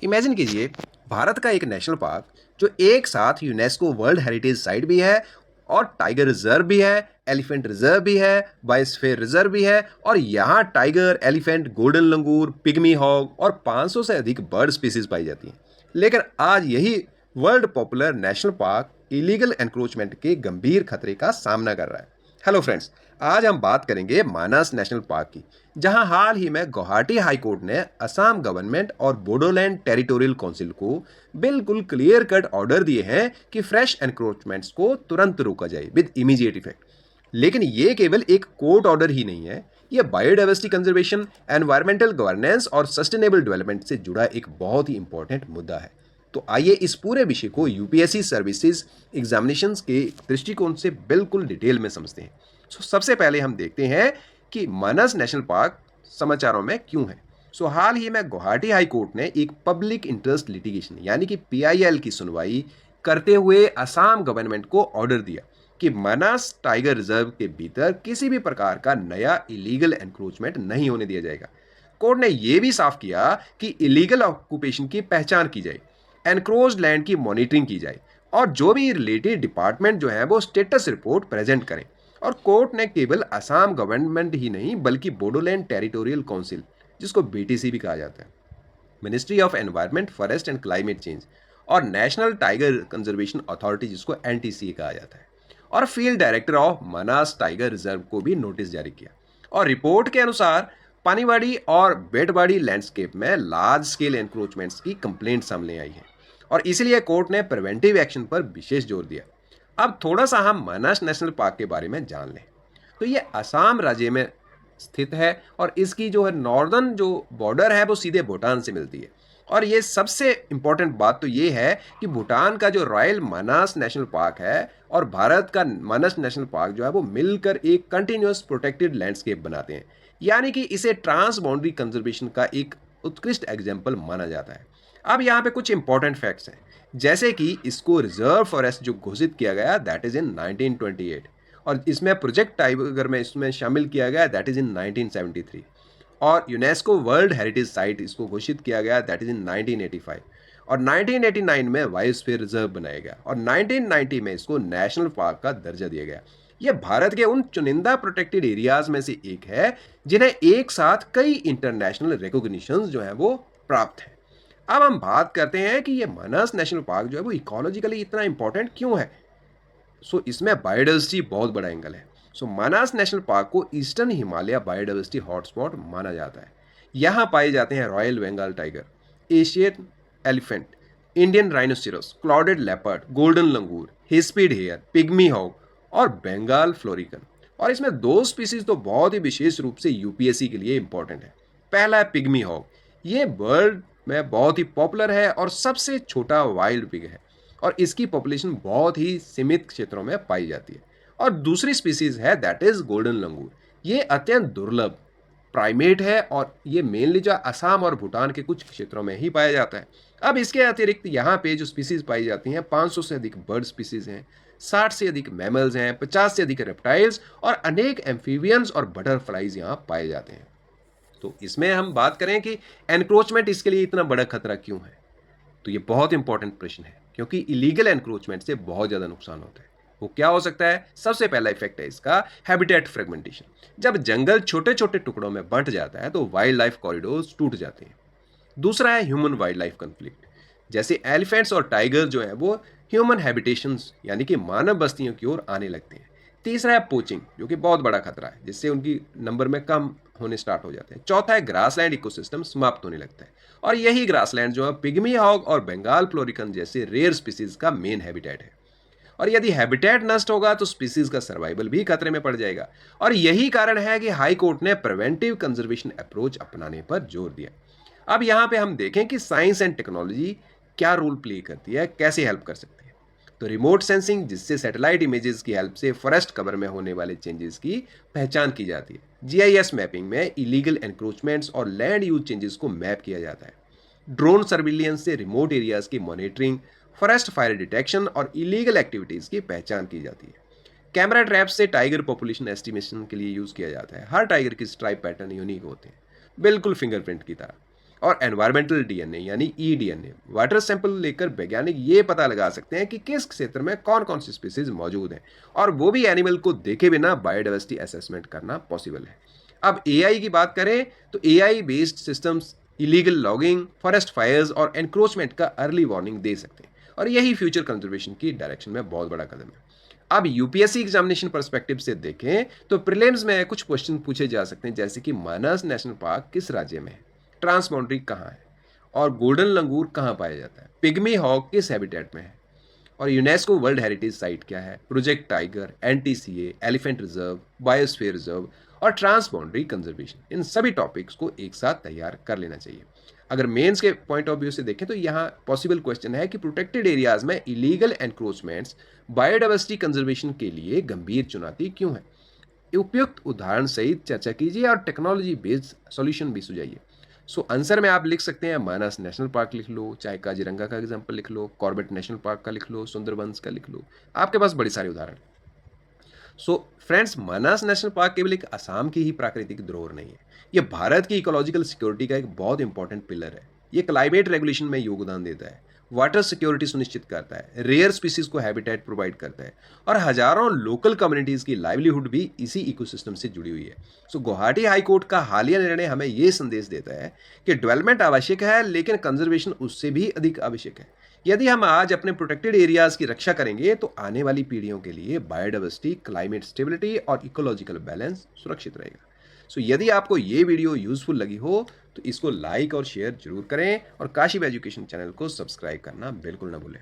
Imagine कीजिए भारत का एक नेशनल पार्क जो एक साथ यूनेस्को वर्ल्ड हेरिटेज साइट भी है और टाइगर रिजर्व भी है, एलिफेंट रिजर्व भी है, बायोस्फीयर रिजर्व भी है और यहाँ टाइगर, एलिफेंट, गोल्डन लंगूर, पिग्मी हॉग और 500 से अधिक बर्ड स्पीसीज पाई जाती हैं। लेकिन आज यही world popular national park illegal encroachment के गंभीर खतरे का सामना कर रहा है। हेलो फ्रेंड्स, आज हम बात करेंगे मानस नेशनल पार्क की, जहां हाल ही में गुवाहाटी हाई कोर्ट ने असम गवर्नमेंट और बोडोलैंड टेरिटोरियल काउंसिल को बिल्कुल क्लियर कट ऑर्डर दिए हैं कि फ्रेश एनक्रोचमेंट्स को तुरंत रोका जाए विद इमीडिएट इफेक्ट। लेकिन ये केवल एक कोर्ट ऑर्डर ही नहीं है, ये बायोडाइवर्सिटी कंजर्वेशन, एनवायरमेंटल गवर्नेंस और सस्टेनेबल डेवलपमेंट से जुड़ा एक बहुत ही इंपॉर्टेंट मुद्दा है। तो आइए इस पूरे विषय को यूपीएससी सर्विसेज एग्जामिनेशंस के दृष्टिकोण से बिल्कुल डिटेल में समझते हैं। सबसे पहले हम देखते हैं कि मानस नेशनल पार्क समाचारों में क्यों है। हाल ही में गुवाहाटी हाई कोर्ट ने एक पब्लिक इंटरेस्ट लिटिगेशन यानी कि पीआईएल की सुनवाई करते हुए असम गवर्नमेंट को ऑर्डर दिया कि मानस टाइगर रिजर्व के भीतर किसी भी प्रकार का नया इलीगल एनक्रोचमेंट नहीं होने दिया जाएगा। कोर्ट ने यह भी साफ किया कि इलीगल ऑक्यूपेशन की पहचान की जाए, एनक्रोच्ड लैंड की मॉनिटरिंग की जाए और जो भी रिलेटेड डिपार्टमेंट जो है वो स्टेटस रिपोर्ट प्रेजेंट करें। और कोर्ट ने केवल असम गवर्नमेंट ही नहीं बल्कि बोडोलैंड टेरिटोरियल काउंसिल, जिसको बीटीसी भी कहा जाता है, ministry of environment, forest and climate change और नेशनल टाइगर कंजर्वेशन अथॉरिटी, जिसको एनटीसी कहा जाता है, और field director of Manas tiger reserve को भी नोटिस जारी किया। और रिपोर्ट के अनुसार पानीवाड़ी और बेटवाड़ी लैंडस्केप में लार्ज स्केल एनक्रोचमेंट्स की कंप्लेंट सामने आई है और इसलिए कोर्ट ने प्रिवेंटिव एक्शन पर विशेष जोर दिया। अब थोड़ा सा हम मानस नेशनल पार्क के बारे में जान लें। तो ये असम राज्य में स्थित है और इसकी जो है नॉर्दर्न जो बॉर्डर है वो सीधे भूटान से मिलती है। और ये सबसे इम्पोर्टेंट बात तो ये है कि भूटान का जो रॉयल मानस नेशनल पार्क है और भारत का मानस नेशनल पार्क जो है वो मिलकर एक कंटिन्यूअस प्रोटेक्टेड लैंडस्केप बनाते हैं, यानी कि इसे ट्रांस बाउंड्री कंजर्वेशन का एक उत्कृष्ट एग्जाम्पल माना जाता है। अब यहाँ पे कुछ इंपॉर्टेंट फैक्ट्स हैं, जैसे कि इसको रिजर्व फॉरेस्ट जो घोषित किया गया दैट इज इन 1928 और इसमें प्रोजेक्ट टाइगर में इसमें शामिल किया गया दैट इज इन 1973 और यूनेस्को वर्ल्ड हेरिटेज साइट इसको घोषित किया गया दैट इज इन 1985 और 1989 में बायोस्फीयर रिजर्व बनाया गया और 1990 में इसको नेशनल पार्क का दर्जा दिया गया। यह भारत के उन चुनिंदा प्रोटेक्टेड एरियाज में से एक है जिन्हें एक साथ कई इंटरनेशनल रिकॉग्निशंस जो है वो प्राप्त है। अब हम बात करते हैं कि ये मानस नेशनल पार्क जो है वो इकोलॉजिकली इतना इंपॉर्टेंट क्यों है। इसमें बायोडाइवर्सिटी बहुत बड़ा एंगल है। मानस नेशनल पार्क को ईस्टर्न हिमालय बायोडाइवर्सिटी हॉटस्पॉट माना जाता है। यहाँ पाए जाते हैं royal Bengal tiger, Asian elephant, Indian rhinoceros, clouded leopard, golden langur, hispid hare, pygmy hog और बंगाल फ्लोरिकन। और इसमें दो स्पीसीज तो बहुत ही विशेष रूप से यूपीएससी के लिए इंपॉर्टेंट है। पहला है पिग्मी हॉग, ये वर्ल्ड में बहुत ही पॉपुलर है और सबसे छोटा वाइल्ड पिग है और इसकी पॉपुलेशन बहुत ही सीमित क्षेत्रों में पाई जाती है। और दूसरी स्पीसीज है दैट इज गोल्डन लंगूर, ये अत्यंत दुर्लभ प्राइमेट है और ये मेनली जो असम और भूटान के कुछ क्षेत्रों में ही पाया जाता है। अब इसके अतिरिक्त यहाँ पे जो स्पीसीज पाई जाती हैं 500 से अधिक बर्ड स्पीसीज हैं, 60 से अधिक मैमल्स हैं, 50 से अधिक रेप्टाइल्स और अनेक एम्फीबियंस और बटरफ्लाइज यहाँ पाए जाते हैं। तो इसमें हम बात करें कि एनक्रोचमेंट इसके लिए इतना बड़ा खतरा क्यों है, तो ये बहुत इंपॉर्टेंट प्रश्न है क्योंकि इलीगल एनक्रोचमेंट से बहुत ज़्यादा नुकसान होता है। वो क्या हो सकता है? सबसे पहला इफेक्ट है इसका हैबिटेट फ्रेगमेंटेशन। जब जंगल छोटे छोटे टुकड़ों में बंट जाता है तो वाइल्ड लाइफ कॉरिडोर्स टूट जाते हैं। दूसरा है ह्यूमन वाइल्ड लाइफ कन्फ्लिक्ट, जैसे एलिफेंट्स और टाइगर जो है वो ह्यूमन हैबिटेशंस यानी कि मानव बस्तियों की ओर आने लगते हैं। तीसरा है पोचिंग, जो कि बहुत बड़ा खतरा है, जिससे उनकी नंबर में कम होने स्टार्ट हो जाते हैं। चौथा है ग्रासलैंड इकोसिस्टम समाप्त होने लगता है और यही ग्रासलैंड जो है पिग्मी हॉग और बंगाल फ्लोरिकन जैसे रेयर स्पीसीज का मेन हैबिटेट है। और यदि हैबिटेट नष्ट होगा तो स्पीसीज का सर्वाइवल भी खतरे में पड़ जाएगा और यही कारण है कि हाई कोर्ट ने प्रिवेंटिव कंजर्वेशन अप्रोच अपनाने पर जोर दिया। अब यहाँ पे हम देखें कि साइंस एंड टेक्नोलॉजी क्या रोल प्ले करती है, कैसे हेल्प कर सकती है। तो रिमोट सेंसिंग, जिससे सैटेलाइट इमेजेस की हेल्प से फॉरेस्ट कवर में होने वाले चेंजेस की पहचान की जाती है। जीआईएस मैपिंग में इलीगल एनक्रोचमेंट्स और लैंड यूज चेंजेस को मैप किया जाता है। ड्रोन सर्विलियंस से रिमोट एरियाज की मॉनिटरिंग, फॉरेस्ट फायर डिटेक्शन और इलीगल एक्टिविटीज़ की पहचान की जाती है। कैमरा ट्रैप्स से टाइगर पॉपुलेशन एस्टिमेशन के लिए यूज़ किया जाता है। हर टाइगर की स्ट्राइप पैटर्न यूनिक होते हैं, बिल्कुल फिंगरप्रिंट की तरह। और एनवायरमेंटल डीएनए यानी ईडीएनए वाटर सैंपल लेकर वैज्ञानिक ये पता लगा सकते हैं कि किस क्षेत्र में कौन कौन सी स्पीसीज मौजूद हैं, और वो भी एनिमल को देखे बिना बायोडाइवर्सिटी असेसमेंट करना पॉसिबल है। अब एआई की बात करें तो AI based systems illegal logging, forest fires और एनक्रोचमेंट का अर्ली वार्निंग दे सकते हैं, और यही फ्यूचर कंजर्वेशन की डायरेक्शन में बहुत बड़ा कदम है। अब यूपीएससी एग्जामिनेशन पर्सपेक्टिव से देखें तो प्रीलिम्स में कुछ क्वेश्चन पूछे जा सकते हैं, जैसे कि मानस नेशनल पार्क किस राज्य में है, ट्रांस बाउंड्री कहाँ है, और गोल्डन लंगूर कहाँ पाया जाता है, पिग्मी हॉक किस हैबिटेट में है, और यूनेस्को वर्ल्ड हेरिटेज साइट क्या है, project tiger, NTCA, elephant reserve, biosphere reserve और ट्रांस बाउंड्री कंजर्वेशन। इन सभी टॉपिक्स को एक साथ तैयार कर लेना चाहिए। अगर मेंस के पॉइंट ऑफ व्यू से देखें तो यहाँ पॉसिबल क्वेश्चन है कि प्रोटेक्टेड एरियाज में इलीगल एनक्रोचमेंट्स बायोडाइवर्सिटी कंजर्वेशन के लिए गंभीर चुनौती क्यों है। उपयुक्त उदाहरण सहित चर्चा कीजिए और टेक्नोलॉजी बेस्ड सॉल्यूशन भी सुझाइए। सो आंसर में आप लिख सकते हैं मानस नेशनल पार्क लिख लो, चाहे काजीरंगा का एग्जाम्पल लिख लो, कॉर्बेट नेशनल पार्क का लिख लो, सुंदरबंस का लिख लो, आपके पास बड़ी सारे उदाहरण। सो फ्रेंड्स, मानस नेशनल पार्क केवल एक असम की ही प्राकृतिक धरोहर नहीं है, ये भारत की इकोलॉजिकल सिक्योरिटी का एक बहुत इंपॉर्टेंट पिलर है। ये क्लाइमेट रेगुलेशन में योगदान देता है, वाटर सिक्योरिटी सुनिश्चित करता है, रेयर स्पीसीज को हैबिटेट प्रोवाइड करता है, और हजारों लोकल कम्युनिटीज की लाइवलीहुड भी इसी इकोसिस्टम से जुड़ी हुई है। सो गुवाहाटी हाई कोर्ट का हालिया निर्णय हमें यह संदेश देता है कि डेवलपमेंट आवश्यक है, लेकिन कंजर्वेशन उससे भी अधिक आवश्यक है। यदि हम आज अपने प्रोटेक्टेड एरियाज की रक्षा करेंगे तो आने वाली पीढ़ियों के लिए बायोडाइवर्सिटी, क्लाइमेट स्टेबिलिटी और इकोलॉजिकल बैलेंस सुरक्षित रहेगा। सो यदि आपको ये वीडियो यूजफुल लगी हो तो इसको लाइक और शेयर जरूर करें, और काशिप एजुकेशन चैनल को सब्सक्राइब करना बिल्कुल ना भूलें।